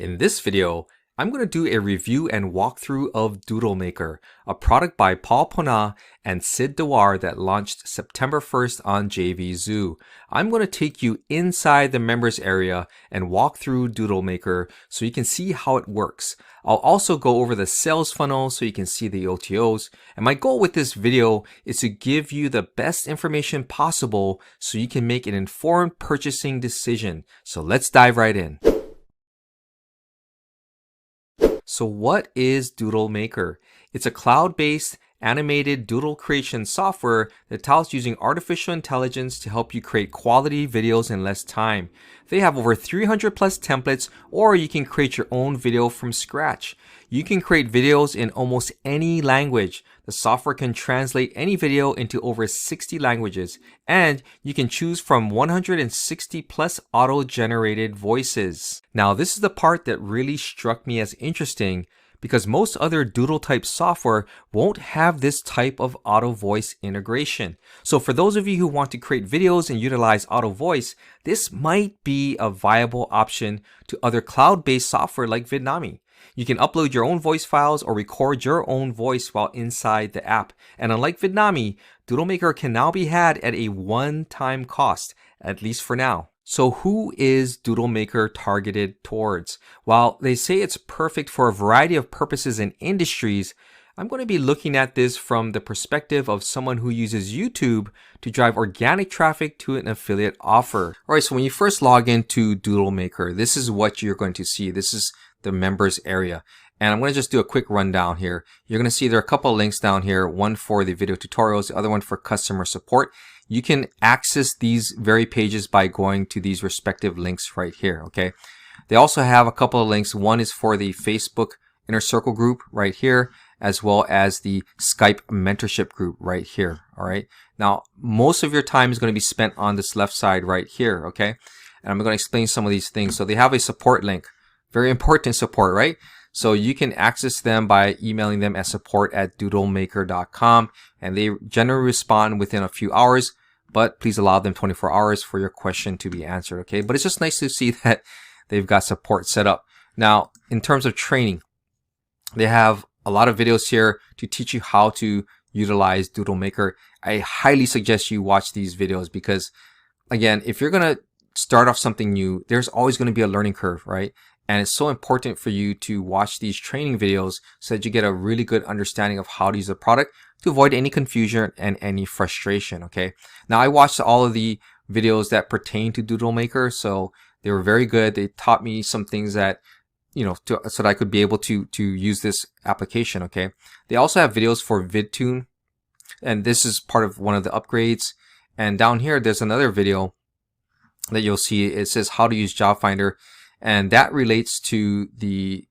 In this video, I'm going to do a review and walkthrough of Doodle Maker, a product by 𝗶𝗶𝗃𝗶𝗲 and 𝗂𝗑𝗏 that launched September 1st on JVZoo. I'm going to take you inside the members area and walk through Doodle Maker so you can see how it works. I'll also go over the sales funnel so you can see the OTOs. And my goal with this video is to give you the best information possible so you can make an informed purchasing decision. So let's dive right in. So what is Doodle Maker? It's a cloud-based animated doodle creation software that touts using artificial intelligence to help you create quality videos in less time. They have over 300 plus templates, or you can create your own video from scratch. You can create videos in almost any language. The software can translate any video into over 60 languages, and you can choose from 160 plus auto-generated voices. Now, this is the part that really struck me as interesting, because most other doodle type software won't have this type of auto voice integration. So for those of you who want to create videos and utilize auto voice, this might be a viable option to other cloud-based software like Vidnami. You can upload your own voice files or record your own voice while inside the app. And unlike Vidnami, Doodle Maker can now be had at a one-time cost, at least for now. So who is Doodle Maker targeted towards? While they say it's perfect for a variety of purposes and industries, I'm going to be looking at this from the perspective of someone who uses YouTube to drive organic traffic to an affiliate offer. All right, so when you first log into Doodle Maker, this is what you're going to see. This is the members area. And I'm going to just do a quick rundown here. You're going to see there are a couple of links down here, one for the video tutorials, the other one for customer support. You can access these very pages by going to these respective links right here, okay? They also have a couple of links. One is for the Facebook Inner Circle group right here, as well as the Skype mentorship group right here, all right? Now, most of your time is going to be spent on this left side right here, okay? And I'm going to explain some of these things. So they have a support link, very important support, right? So you can access them by emailing them at support@doodlemaker.com, and they generally respond within a few hours, but please allow them 24 hours for your question to be answered, okay? But it's just nice to see that they've got support set up. Now, in terms of training, they have a lot of videos here to teach you how to utilize Doodle Maker. I highly suggest you watch these videos because, again, if you're going to start off something new, there's always going to be a learning curve, right? And it's so important for you to watch these training videos so that you get a really good understanding of how to use the product to avoid any confusion and any frustration, okay? Now, I watched all of the videos that pertain to Doodle Maker, so they were very good. They taught me some things that, you know, so that I could be able to use this application, okay? They also have videos for VidTune, and this is part of one of the upgrades. And down here, there's another video that you'll see. It says how to use Job Finder. And that relates to the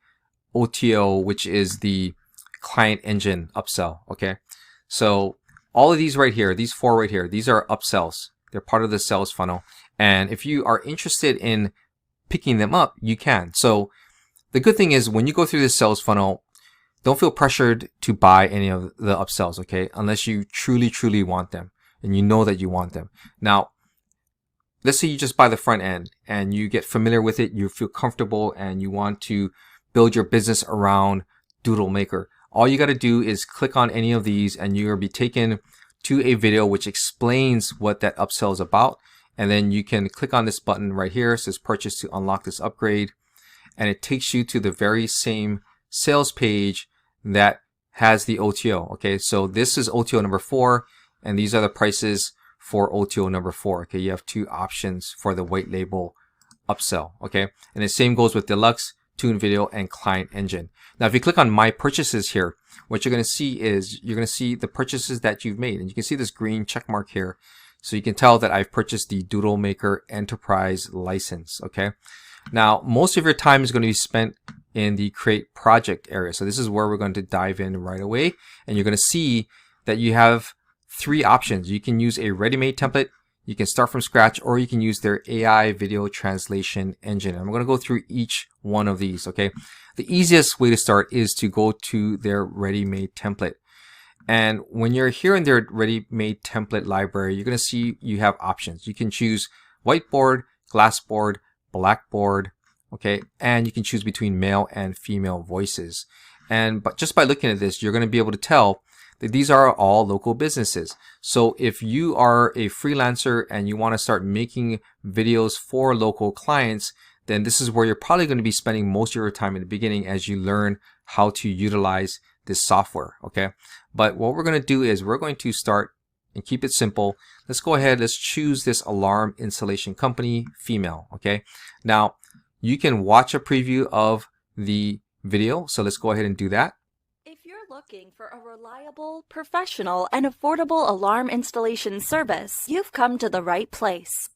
OTO, which is the client engine upsell, okay? So all of these right here, these four right here, these are upsells. They're part of the sales funnel. And if you are interested in picking them up, you can. So the good thing is when you go through this sales funnel, don't feel pressured to buy any of the upsells, okay? Unless you truly, truly want them and you know that you want them. Now, let's say you just buy the front end and you get familiar with it, you feel comfortable, and you want to build your business around Doodle Maker. All you got to do is click on any of these and you'll be taken to a video which explains what that upsell is about. And then you can click on this button right here. It says purchase to unlock this upgrade. And it takes you to the very same sales page that has the OTO. Okay, so this is OTO number 4, and these are the prices for OTO number 4. Okay, you have two options for the white label upsell. Okay, and the same goes with Deluxe, Tune Video, and Client Engine. Now, if you click on My Purchases here, what you're going to see is you're going to see the purchases that you've made, and you can see this green check mark here. So you can tell that I've purchased the Doodle Maker Enterprise license. Okay, now most of your time is going to be spent in the Create Project area. So this is where we're going to dive in right away, and you're going to see that you have 3 options. You can use a ready-made template, you can start from scratch, or you can use their AI video translation engine. I'm going to go through each one of these, okay? The easiest way to start is to go to their ready-made template. And when you're here in their ready-made template library, you're going to see you have options. You can choose whiteboard, glassboard, blackboard, okay? And you can choose between male and female voices. And but just by looking at this, you're going to be able to tell that these are all local businesses. So if you are a freelancer and you want to start making videos for local clients, then this is where you're probably going to be spending most of your time in the beginning as you learn how to utilize this software, okay? But what we're going to do is we're going to start and keep it simple. Let's go ahead, let's choose this alarm installation company, female, okay? Now, you can watch a preview of the video, so let's go ahead and do that. If you're looking for a reliable, professional, and affordable alarm installation service, you've come to the right place.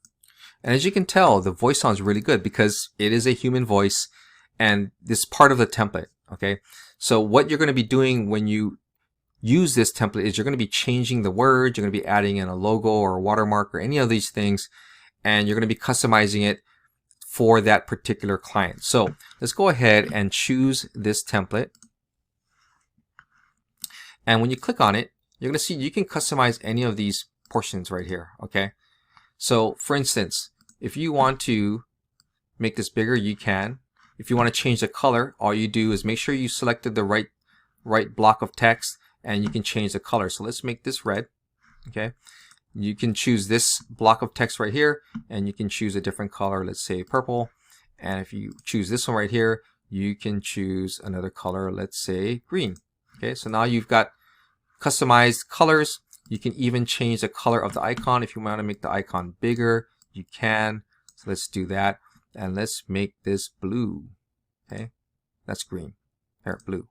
And as you can tell, the voice sounds really good because it is a human voice and this is part of the template, okay? So what you're going to be doing when you use this template is you're going to be changing the words, you're going to be adding in a logo or a watermark or any of these things, and you're going to be customizing it for that particular client. So let's go ahead and choose this template. And when you click on it, you're going to see you can customize any of these portions right here, okay? So for instance, if you want to make this bigger, you can. If you want to change the color, all you do is make sure you selected the right block of text and you can change the color. So let's make this red, okay? You can choose this block of text right here and you can choose a different color, let's say purple. And if you choose this one right here, you can choose another color, let's say green. Okay, so now you've got customized colors. You can even change the color of the icon. If you want to make the icon bigger, you can. So let's do that. And let's make this blue. Okay, that's green. Here, blue.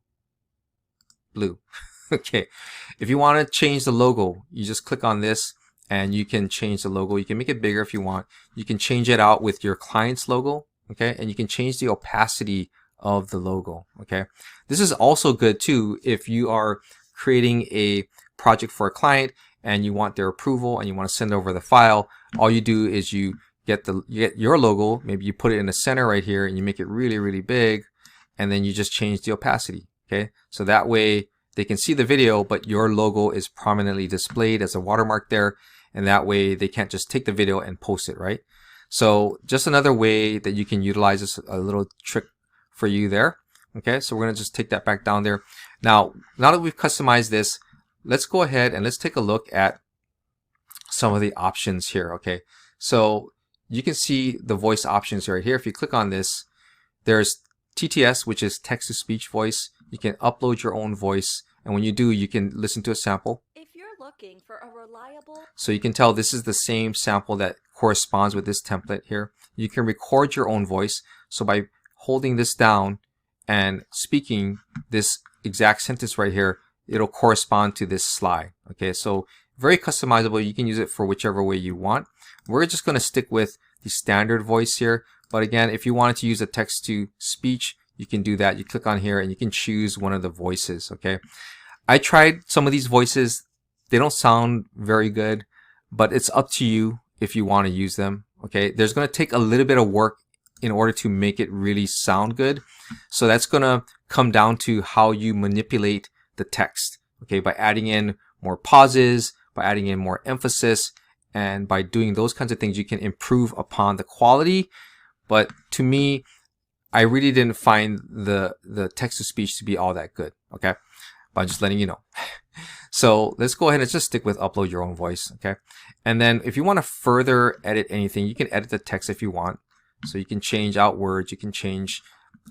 Blue. Okay, if you want to change the logo, you just click on this and you can change the logo. You can make it bigger if you want. You can change it out with your client's logo. Okay, and you can change the opacity of the logo. Okay, this is also good too if you are creating a project for a client and you want their approval and you want to send over the file. All you do is you get your logo, maybe you put it in the center right here and you make it really big, and then you just change the opacity. Okay, so that way they can see the video but your logo is prominently displayed as a watermark there, and that way they can't just take the video and post it, right? So just another way that you can utilize this, a little trick for you there. Okay, so we're going to just take that back down there. Now that we've customized this, let's go ahead and let's take a look at some of the options here. Okay, so you can see the voice options right here. If you click on this, there's TTS, which is text-to-speech voice. You can upload your own voice, and when you do, you can listen to a sample. If you're looking for a reliable... So you can tell this is the same sample that corresponds with this template here. You can record your own voice. So by holding this down and speaking this exact sentence right here, it'll correspond to this slide. Okay, so very customizable. You can use it for whichever way you want. We're just going to stick with the standard voice here. But again, if you wanted to use a text-to-speech, you can do that. You click on here and you can choose one of the voices. Okay, I tried some of these voices. They don't sound very good, but it's up to you if you want to use them. Okay, there's going to take a little bit of work in order to make it really sound good. So that's going to come down to how you manipulate the text. Okay, by adding in more pauses, by adding in more emphasis, and by doing those kinds of things, you can improve upon the quality. But to me, I really didn't find the text-to-speech to be all that good. Okay, but I'm just letting you know. So let's go ahead and just stick with upload your own voice. Okay, and then if you want to further edit anything, you can edit the text if you want. So you can change out words, you can change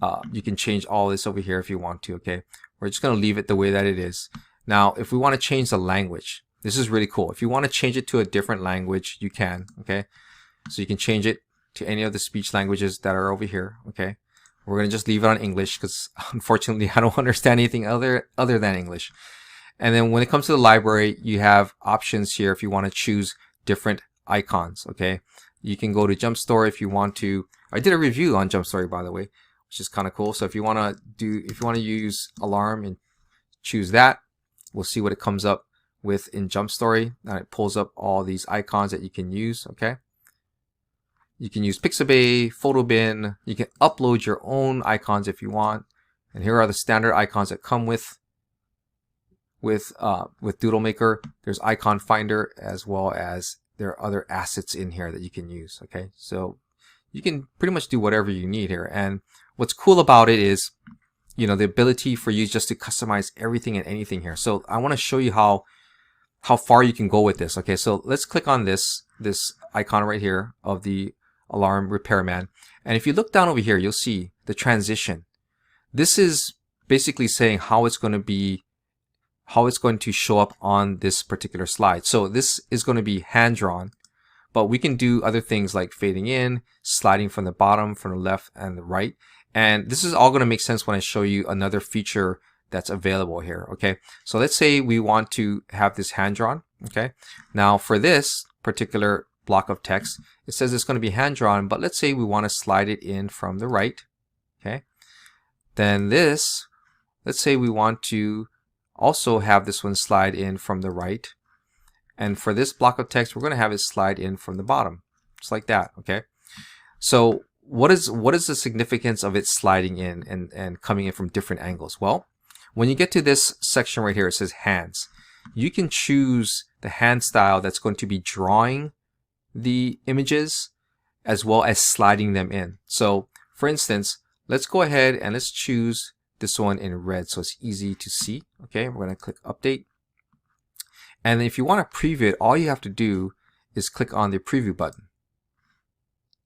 all this over here if you want to. Okay, we're just going to leave it the way that it is. Now, if we want to change the language, this is really cool. If you want to change it to a different language, you can. Okay, so you can change it to any of the speech languages that are over here. Okay, we're going to just leave it on English because unfortunately I don't understand anything other than English. And then when it comes to the library, you have options here if you want to choose different icons. Okay, you can go to Jump Story if you want to. I did a review on Jump Story, by the way, which is kind of cool. So if you want to use alarm and choose that, we'll see what it comes up with in Jump Story. And it pulls up all these icons that you can use. Okay, you can use Pixabay, Photo Bin. You can upload your own icons if you want. And here are the standard icons that come with Doodle Maker. There's Icon Finder, as well as there are other assets in here that you can use. Okay, so you can pretty much do whatever you need here. And what's cool about it is, you know, the ability for you just to customize everything and anything here. So I want to show you how far you can go with this. Okay, so let's click on this icon right here of the alarm repairman. And if you look down over here, you'll see the transition. This is basically saying how it's going to show up on this particular slide. So this is going to be hand drawn, but we can do other things like fading in, sliding from the bottom, from the left and the right. And this is all going to make sense when I show you another feature that's available here. Okay, so let's say we want to have this hand drawn. Okay, now for this particular block of text, it says it's going to be hand drawn, but let's say we want to slide it in from the right. Okay, then this, let's say we want to also have this one slide in from the right, and for this block of text we're going to have it slide in from the bottom, just like that. Okay, so what is the significance of it sliding in and coming in from different angles? Well, when you get to this section right here, it says hands. You can choose the hand style that's going to be drawing the images as well as sliding them in. So for instance, let's go ahead and let's choose this one in red so it's easy to see. Okay, we're going to click update. And if you want to preview it, all you have to do is click on the preview button.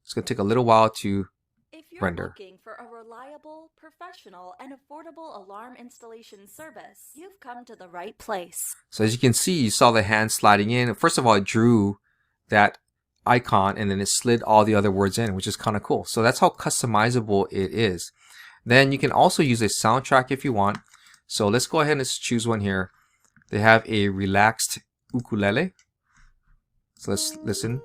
It's going to take a little while to render. If you're looking for a reliable, professional, and affordable alarm installation service, you've come to the right place. So as you can see, you saw the hand sliding in. First of all, it drew that icon and then it slid all the other words in, which is kind of cool. So that's how customizable it is. Then you can also use a soundtrack if you want. So let's go ahead and let's choose one here. They have a relaxed ukulele. So let's listen.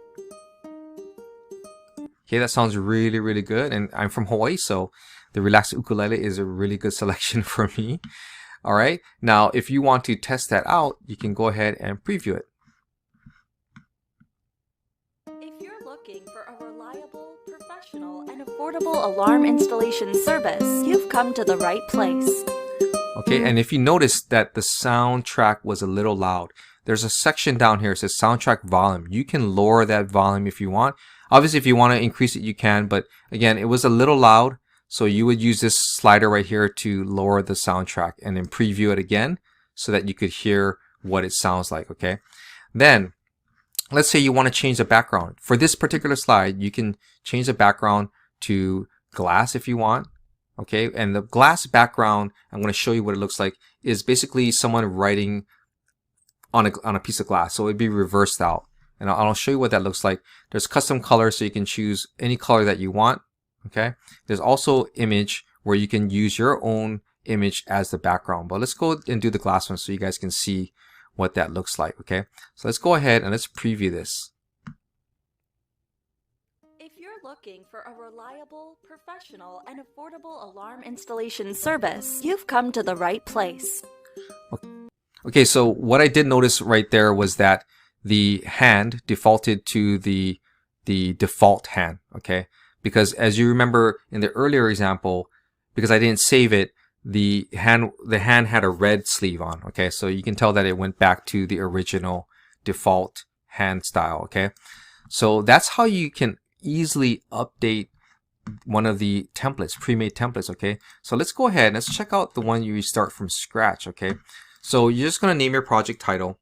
Okay, that sounds really, really good. And I'm from Hawaii, so the relaxed ukulele is a really good selection for me. All right. Now, if you want to test that out, you can go ahead and preview it. If you're looking for a reliable, professional, and affordable alarm installation service, you've come to the right place. Okay, and if you notice that the soundtrack was a little loud, there's a section down here that says soundtrack volume. You can lower that volume if you want. Obviously, if you want to increase it, you can. But again, it was a little loud. So you would use this slider right here to lower the soundtrack and then preview it again so that you could hear what it sounds like. Okay. Then let's say you want to change the background. For this particular slide, you can change the background to glass if you want. Okay. And the glass background, I'm going to show you what it looks like, is basically someone writing on a piece of glass. So it'd be reversed out. And I'll show you what that looks like. There's custom colors, so you can choose any color that you want. Okay. There's also image where you can use your own image as the background. But let's go and do the glass one so you guys can see what that looks like. Okay. So let's go ahead and let's preview this. If you're looking for a reliable, professional, and affordable alarm installation service, you've come to the right place. Okay, so what I did notice right there was that the hand defaulted to the default hand, okay? Because as you remember in the earlier example, because I didn't save it, the hand had a red sleeve on, okay? So you can tell that it went back to the original default hand style, okay? So that's how you can easily update one of the templates, pre-made templates, okay? So let's go ahead and let's check out the one you start from scratch, okay? So you're just going to name your project title,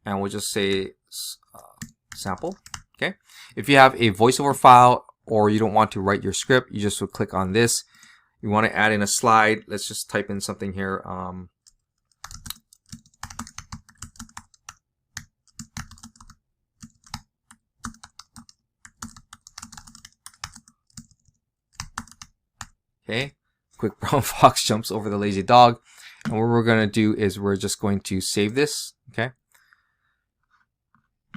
and we'll just say sample, okay? If you have a voiceover file or you don't want to write your script, you just will click on this. You want to add in a slide. Let's just type in something here. Okay, quick brown fox jumps over the lazy dog. And what we're going to do is we're just going to save this, okay?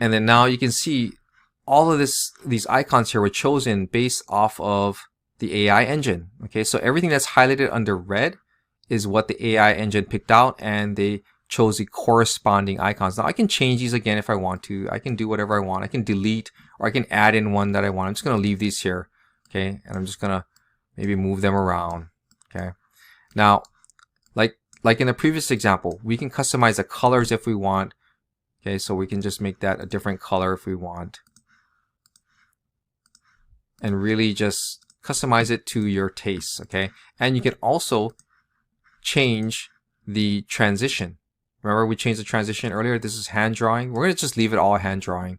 And then now you can see all of these icons here were chosen based off of the AI engine, okay? So everything that's highlighted under red is what the AI engine picked out, and they chose the corresponding icons. Now I can change these again if I want to. I can do whatever I want. I can delete, or I can add in one that I want. I'm just going to leave these here, okay? And I'm just going to maybe move them around, okay? Now, like in the previous example, we can customize the colors if we want. Okay, so we can just make that a different color if we want. and really just customize it to your tastes, okay? And you can also change the transition. Remember we changed the transition earlier? This is hand drawing. We're going to just leave it all hand drawing.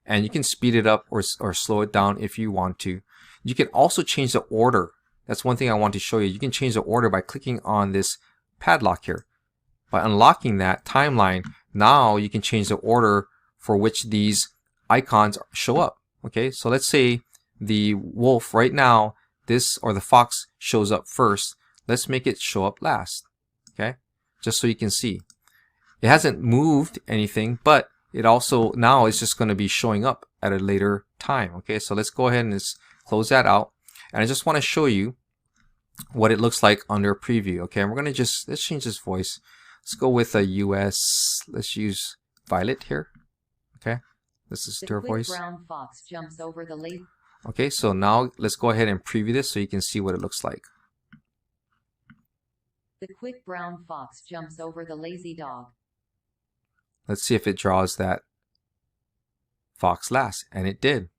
And you can speed it up or slow it down if you want to. You can also change the order. That's one thing I want to show you. You can change the order by clicking on this padlock here. By unlocking that timeline, now you can change the order for which these icons show up. Okay, so let's say the wolf right now, this or the fox shows up first. Let's make it show up last. Okay, just so you can see. It hasn't moved anything, but it also now is just going to be showing up at a later time. Okay, so let's go ahead and just close that out. And I just want to show you what it looks like under preview. Okay, and we're going to let's change this voice. Let's go with a US. Let's use Violet here. Okay, this is her voice. Brown fox jumps over the lazy. Okay, so now let's go ahead and preview this so you can see what it looks like. The quick brown fox jumps over the lazy dog. Let's see if it draws that fox last, and it did.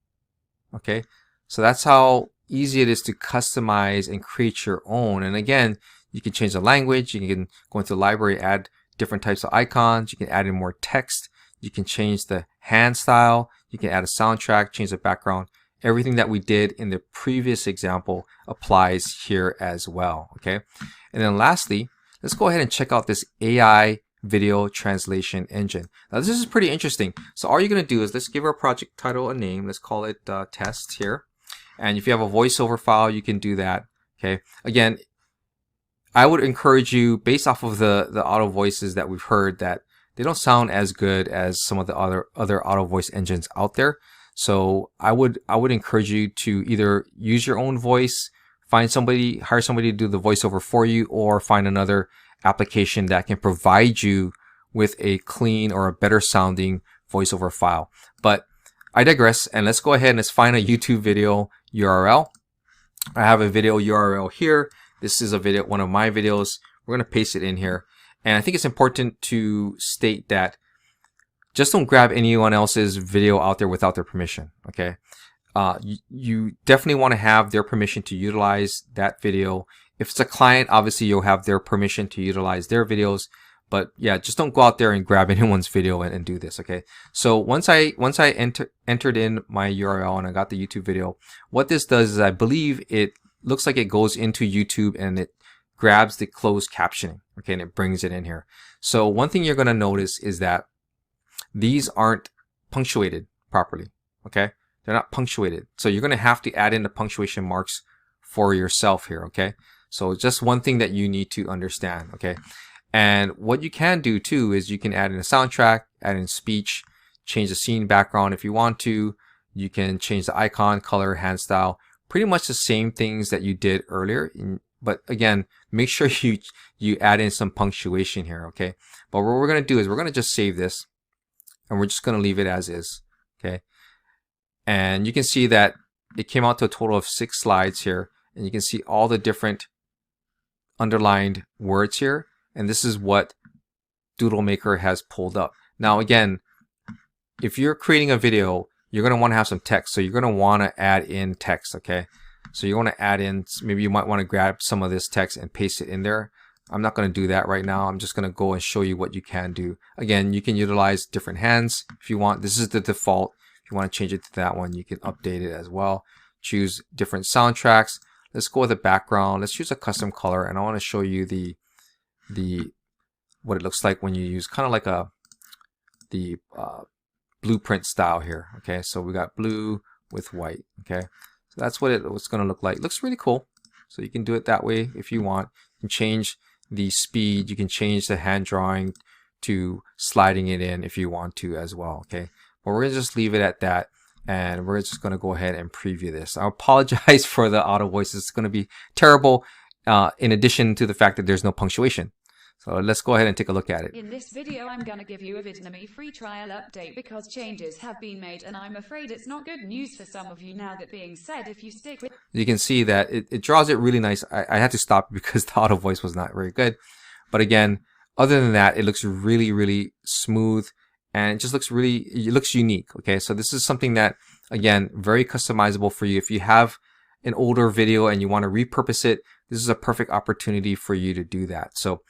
Okay, so that's how easy it is to customize and create your own. And again, you can change the language. You can go into the library, add different types of icons. You can add in more text. You can change the hand style. You can add a soundtrack, change the background. Everything that we did in the previous example applies here as well. Okay, and then lastly, let's go ahead and check out this AI video translation engine. Now this is pretty interesting. So all you're going to do is let's give our project title a name. Let's call it test here. And if you have a voiceover file, you can do that. Okay, again, I would encourage you, based off of the auto voices that we've heard, that they don't sound as good as some of the other auto voice engines out there. So I would encourage you to either use your own voice, hire somebody to do the voiceover for you, or find another application that can provide you with a clean or a better sounding voiceover file. But I digress, and let's go ahead and let's find a YouTube video URL. I have a video URL here. This is a video, one of my videos. We're going to paste it in here. And I think it's important to state that just don't grab anyone else's video out there without their permission. Okay, you definitely want to have their permission to utilize that video. If it's a client, obviously you'll have their permission to utilize their videos. But yeah, just don't go out there and grab anyone's video and do this. Okay, so once I entered in my URL and I got the YouTube video, what this does is I believe it looks like it goes into YouTube and it grabs the closed captioning. Okay, and it brings it in here. So one thing you're going to notice is that these aren't punctuated properly. Okay, they're not punctuated. So you're going to have to add in the punctuation marks for yourself here. Okay, so just one thing that you need to understand. Okay, and what you can do too is you can add in a soundtrack, add in speech, change the scene background if you want to. You can change the icon, color, hand style, pretty much the same things that you did earlier. But again, make sure you add in some punctuation here. Okay, but what we're going to do is we're going to just save this. And we're just going to leave it as is. Okay, and you can see that it came out to a total of 6 slides here, and you can see all the different underlined words here, and this is what DoodleMaker has pulled up. Now again, if you're creating a video, you're going to want to have some text, so you're going to want to add in text. Okay, so you want to add in, maybe you might want to grab some of this text and paste it in there. I'm not going to do that right now. I'm just going to go and show you what you can do. Again, you can utilize different hands if you want. This is the default. If you want to change it to that one, you can update it as well. Choose different soundtracks. Let's go with a background. Let's choose a custom color, and I want to show you what it looks like when you use kind of like the blueprint style here. Okay, so we got blue with white. Okay, so that's what it's going to look like. It looks really cool. So you can do it that way if you want. You can change the speed, you can change the hand drawing to sliding it in if you want to as well. Okay, but we're gonna just leave it at that, and we're just gonna go ahead and preview this. I apologize for the auto voices. It's gonna be terrible, in addition to the fact that there's no punctuation. So let's go ahead and take a look at it. In this video, I'm gonna give you a VidNami free trial update because changes have been made, and I'm afraid it's not good news for some of you. Now that being said, if you stick with, you can see that it draws it really nice. I had to stop because the auto voice was not very good. But again, other than that, it looks really, really smooth, and it just looks really, it looks unique. Okay, so this is something that Again, very customizable for you. If you have an older video and you want to repurpose it, this is a perfect opportunity for you to do that. So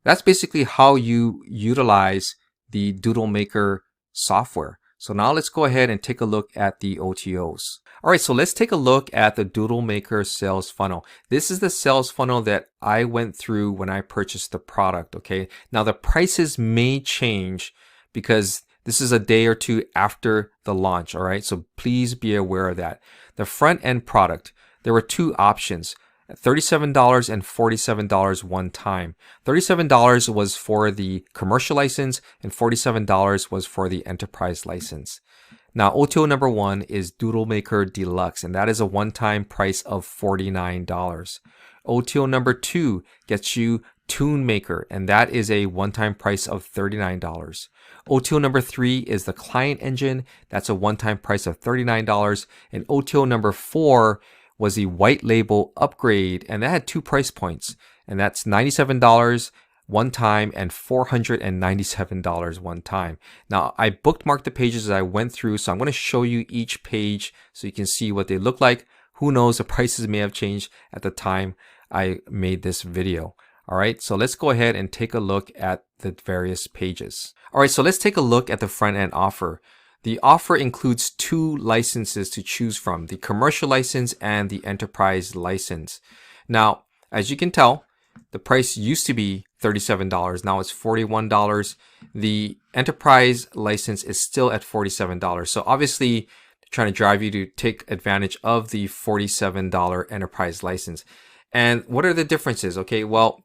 that's basically how you utilize the Doodle Maker software. So now let's go ahead and take a look at the OTOs. All right, so let's take a look at the Doodle Maker sales funnel. This is the sales funnel that I went through when I purchased the product, okay? Now the prices may change because this is a day or two after the launch, all right? So please be aware of that. The front end product, there were two options. $37 and $47 one time. $37 was for the commercial license and $47 was for the enterprise license. Now, OTO number 1 is Doodle Maker Deluxe, and that is a one-time price of $49. OTO number 2 gets you 𝗏𝗏𝗃𝗃, and that is a one-time price of $39. OTO number 3 is the client engine. That's a one-time price of $39. And OTO number 4 was the white label upgrade, and that had two price points, and that's $97 one time and $497 one time. Now, I bookmarked the pages as I went through, so I'm going to show you each page so you can see what they look like. Who knows, the prices may have changed at the time I made this video. All right, so let's go ahead and take a look at the various pages. All right, so let's take a look at the front end offer. The offer includes two licenses to choose from, the commercial license and the enterprise license. Now, as you can tell, the price used to be $37. Now it's $41. The enterprise license is still at $47. So obviously, trying to drive you to take advantage of the $47 enterprise license. And what are the differences? Okay, well,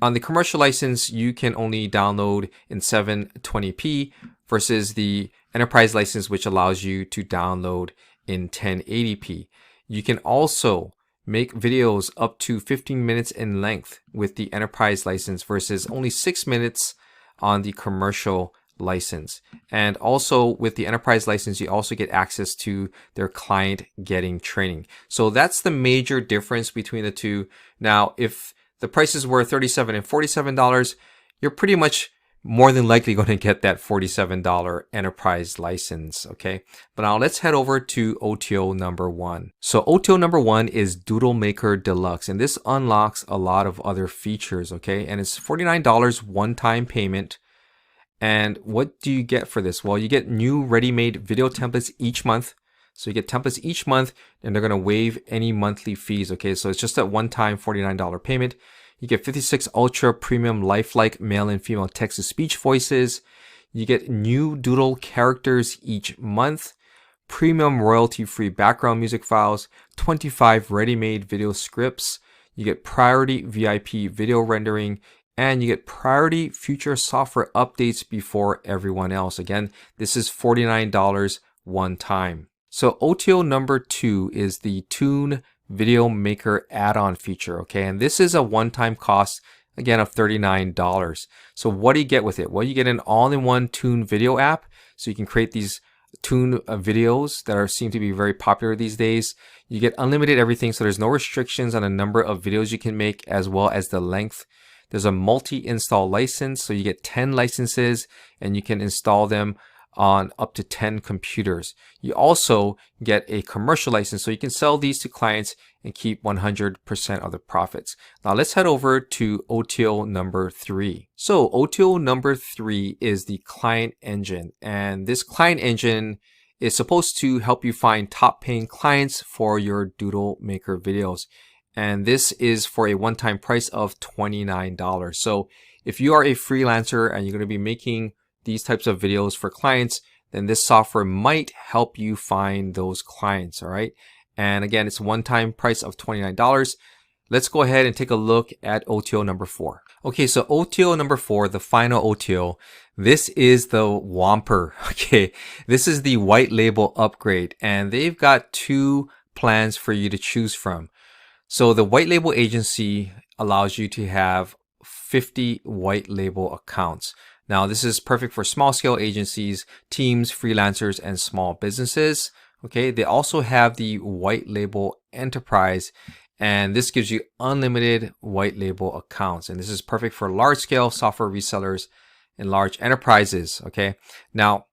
on the commercial license, you can only download in 720p versus the enterprise license, which allows you to download in 1080p. You can also make videos up to 15 minutes in length with the enterprise license versus only 6 minutes on the commercial license. And also with the enterprise license, you also get access to their client getting training. So that's the major difference between the two. Now, if the prices were $37 and $47, you're pretty much more than likely going to get that $47 enterprise license, okay? But now let's head over to OTO number 1. So OTO number 1 is Doodle Maker Deluxe, and this unlocks a lot of other features, okay? And it's $49 one-time payment. And what do you get for this? Well, you get new ready-made video templates each month. So you get templates each month, and they're going to waive any monthly fees, okay? So it's just a one-time $49 payment. You get 56 ultra premium lifelike male and female text-to-speech voices. You get new Doodle characters each month, premium royalty-free background music files, 25 ready-made video scripts. You get priority VIP video rendering, and you get priority future software updates before everyone else. Again, this is $49 one time. So OTO number 2 is the Toon Video Maker add-on feature, okay? And this is a one-time cost, again, of $39. So what do you get with it? Well, you get an all-in-one Toon video app, so you can create these Toon videos that seem to be very popular these days. You get unlimited everything, so there's no restrictions on the number of videos you can make as well as the length. There's a multi-install license, so you get 10 licenses and you can install them on up to 10 computers. You also get a commercial license, so you can sell these to clients and keep 100% of the profits. Now let's head over to OTO number 3. So OTO number 3 is the client engine, and this client engine is supposed to help you find top paying clients for your Doodle Maker videos. And this is for a one-time price of $29. So if you are a freelancer and you're going to be making these types of videos for clients, then this software might help you find those clients, all right? And again, it's a one-time price of $29. Let's go ahead and take a look at OTO number 4. Okay, so OTO number 4, the final OTO, this is the Whomper, okay? This is the white label upgrade, and they've got two plans for you to choose from. So the white label agency allows you to have 50 white label accounts. Now, this is perfect for small scale agencies, teams, freelancers, and small businesses. Okay, they also have the white label enterprise, and this gives you unlimited white label accounts. And this is perfect for large scale software resellers and large enterprises. Okay, now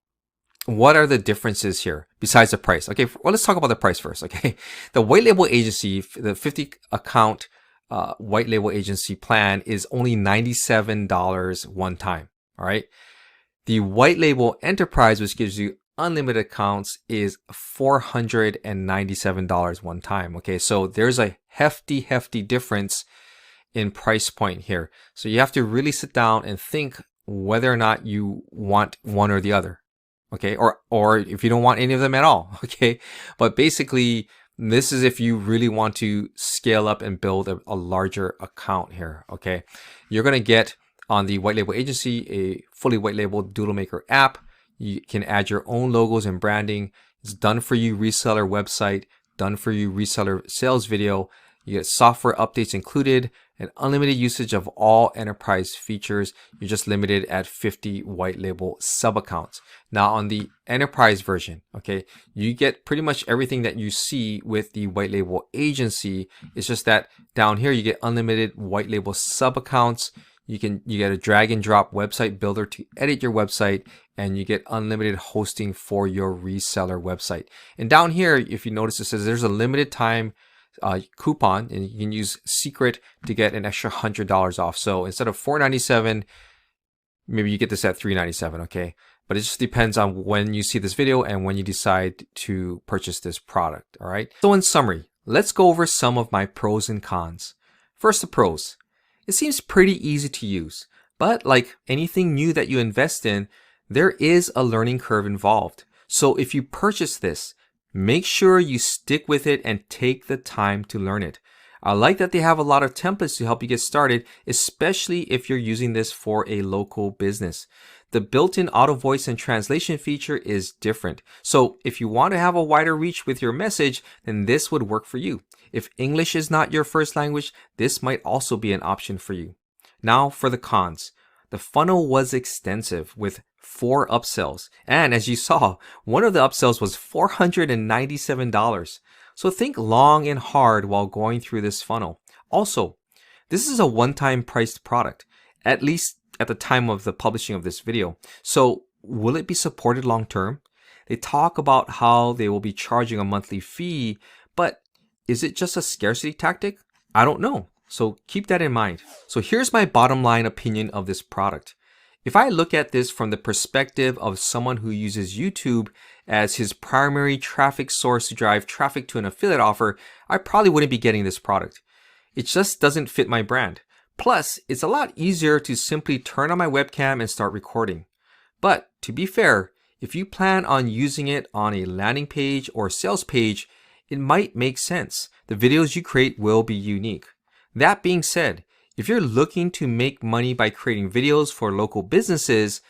what are the differences here besides the price? Okay, well, let's talk about the price first. Okay, the white label agency, the 50 account white label agency plan is only $97 one time. All right, the white label enterprise, which gives you unlimited accounts, is $497 one time. Okay, so there's a hefty difference in price point here. So you have to really sit down and think whether or not you want one or the other. Okay, or if you don't want any of them at all. Okay, but basically this is if you really want to scale up and build a larger account here. Okay, you're gonna get on the white label agency a fully white labeled DoodleMaker app. You can add your own logos and branding. It's done for you reseller website, done for you reseller sales video. You get software updates included and unlimited usage of all enterprise features. You're just limited at 50 white label sub accounts. Now on the enterprise version, okay, you get pretty much everything that you see with the white label agency. It's just that down here you get unlimited white label sub accounts. You get a drag and drop website builder to edit your website, and you get unlimited hosting for your reseller website. And down here, if you notice, it says there's a limited time coupon, and you can use secret to get an extra $100 off. So instead of $497, maybe you get this at $397. Okay, but it just depends on when you see this video and when you decide to purchase this product. All right, so in summary, let's go over some of my pros and cons. First, the pros. It seems pretty easy to use, but like anything new that you invest in, there is a learning curve involved. So if you purchase this, make sure you stick with it and take the time to learn it. I like that they have a lot of templates to help you get started, especially if you're using this for a local business. The built-in auto voice and translation feature is different. So if you want to have a wider reach with your message, then this would work for you. If English is not your first language, this might also be an option for you. Now for the cons. The funnel was extensive with 4 upsells. And as you saw, one of the upsells was $497. So think long and hard while going through this funnel. Also, this is a one-time priced product, at least at the time of the publishing of this video. So will it be supported long term? They talk about how they will be charging a monthly fee, but is it just a scarcity tactic? I don't know. So keep that in mind. So here's my bottom line opinion of this product. If I look at this from the perspective of someone who uses YouTube as his primary traffic source to drive traffic to an affiliate offer, I probably wouldn't be getting this product. It just doesn't fit my brand. Plus, it's a lot easier to simply turn on my webcam and start recording. But to be fair, if you plan on using it on a landing page or sales page, it might make sense. The videos you create will be unique. That being said, if you're looking to make money by creating videos for local businesses,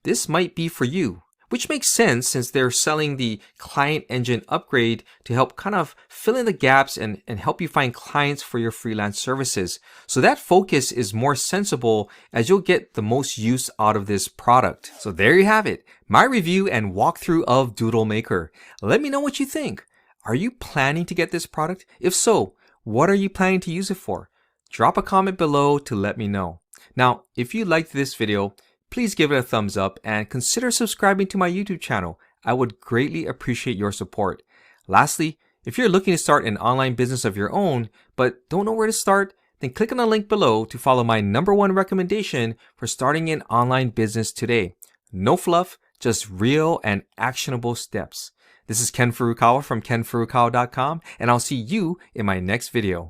this might be for you, which makes sense since they're selling the client engine upgrade to help kind of fill in the gaps and help you find clients for your freelance services. So that focus is more sensible as you'll get the most use out of this product. So there you have it, my review and walkthrough of DoodleMaker. Let me know what you think. Are you planning to get this product? If so, what are you planning to use it for? Drop a comment below to let me know. Now, if you liked this video, please give it a thumbs up and consider subscribing to my YouTube channel. I would greatly appreciate your support. Lastly, if you're looking to start an online business of your own, but don't know where to start, then click on the link below to follow my #1 recommendation for starting an online business today. No fluff, just real and actionable steps. This is Ken Furukawa from 𝗏𝗏𝗃𝗏.com, and I'll see you in my next video.